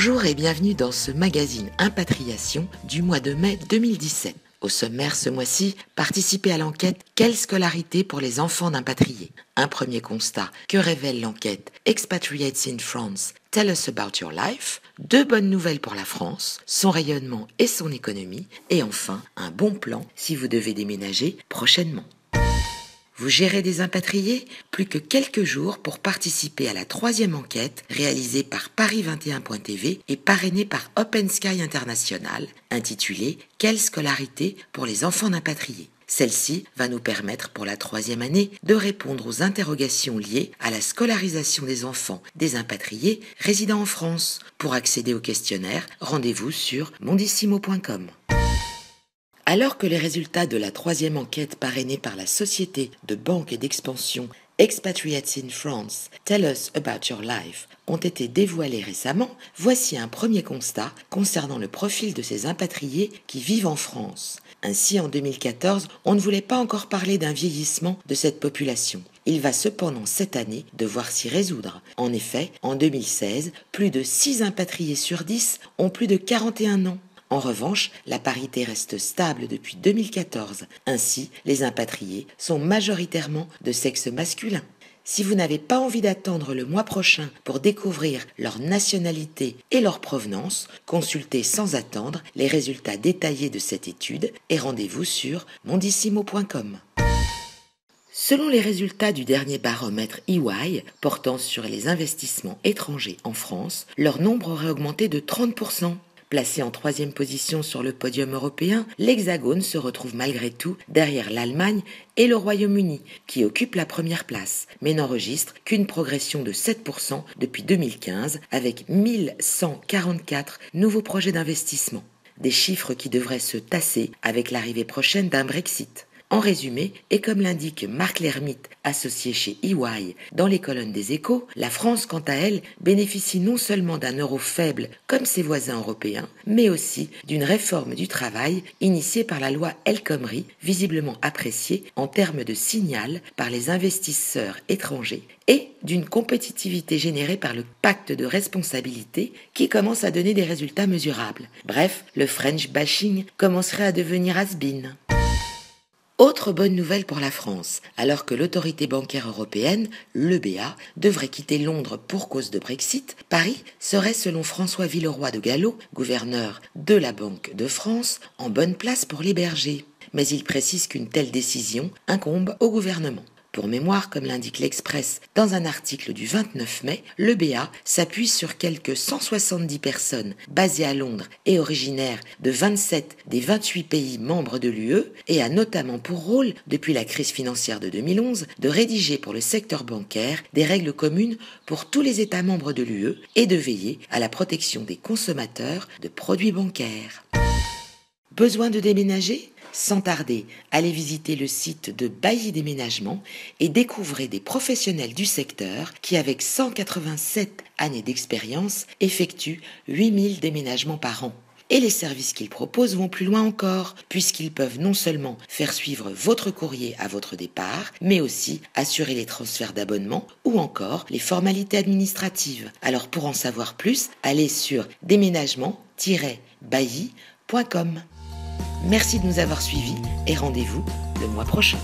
Bonjour et bienvenue dans ce magazine Impatriation du mois de mai 2017. Au sommaire ce mois-ci, participez à l'enquête Quelle scolarité pour les enfants d'impatriés? Un premier constat que révèle l'enquête Expatriates in France, Tell us about your life. Deux bonnes nouvelles pour la France, son rayonnement et son économie. Et enfin, un bon plan si vous devez déménager prochainement. Vous gérez des impatriés? Plus que quelques jours pour participer à la troisième enquête réalisée par Paris21.tv et parrainée par Open Sky International, intitulée « Quelle scolarité pour les enfants d'impatriés ?» Celle-ci va nous permettre pour la troisième année de répondre aux interrogations liées à la scolarisation des enfants des impatriés résidant en France. Pour accéder au questionnaire, rendez-vous sur mondissimo.com. Alors que les résultats de la troisième enquête parrainée par la société de banque et d'expansion Expatriates in France, Tell us about your life ont été dévoilés récemment, voici un premier constat concernant le profil de ces impatriés qui vivent en France. Ainsi, en 2014, on ne voulait pas encore parler d'un vieillissement de cette population. Il va cependant cette année devoir s'y résoudre. En effet, en 2016, plus de 6 impatriés sur 10 ont plus de 41 ans. En revanche, la parité reste stable depuis 2014. Ainsi, les impatriés sont majoritairement de sexe masculin. Si vous n'avez pas envie d'attendre le mois prochain pour découvrir leur nationalité et leur provenance, consultez sans attendre les résultats détaillés de cette étude et rendez-vous sur mondissimo.com. Selon les résultats du dernier baromètre EY portant sur les investissements étrangers en France, leur nombre aurait augmenté de 30%. Placé en troisième position sur le podium européen, l'Hexagone se retrouve malgré tout derrière l'Allemagne et le Royaume-Uni, qui occupent la première place, mais n'enregistre qu'une progression de 7% depuis 2015, avec 1144 nouveaux projets d'investissement. Des chiffres qui devraient se tasser avec l'arrivée prochaine d'un Brexit. En résumé, et comme l'indique Marc Lermite, associé chez EY, dans les colonnes des Échos, la France, quant à elle, bénéficie non seulement d'un euro faible comme ses voisins européens, mais aussi d'une réforme du travail initiée par la loi El Khomri, visiblement appréciée en termes de signal par les investisseurs étrangers, et d'une compétitivité générée par le pacte de responsabilité qui commence à donner des résultats mesurables. Bref, le French bashing commencerait à devenir has-been. Autre bonne nouvelle pour la France, alors que l'autorité bancaire européenne, l'EBA, devrait quitter Londres pour cause de Brexit, Paris serait, selon François Villeroy de Galhau, gouverneur de la Banque de France, en bonne place pour l'héberger. Mais il précise qu'une telle décision incombe au gouvernement. Pour mémoire, comme l'indique l'Express dans un article du 29 mai, l'EBA s'appuie sur quelques 170 personnes basées à Londres et originaires de 27 des 28 pays membres de l'UE et a notamment pour rôle, depuis la crise financière de 2011, de rédiger pour le secteur bancaire des règles communes pour tous les États membres de l'UE et de veiller à la protection des consommateurs de produits bancaires. Besoin de déménager ? Sans tarder, allez visiter le site de Bailly Déménagement et découvrez des professionnels du secteur qui, avec 187 années d'expérience, effectuent 8000 déménagements par an. Et les services qu'ils proposent vont plus loin encore, puisqu'ils peuvent non seulement faire suivre votre courrier à votre départ, mais aussi assurer les transferts d'abonnement ou encore les formalités administratives. Alors pour en savoir plus, allez sur déménagement-bailly.com. Merci de nous avoir suivis et rendez-vous le mois prochain.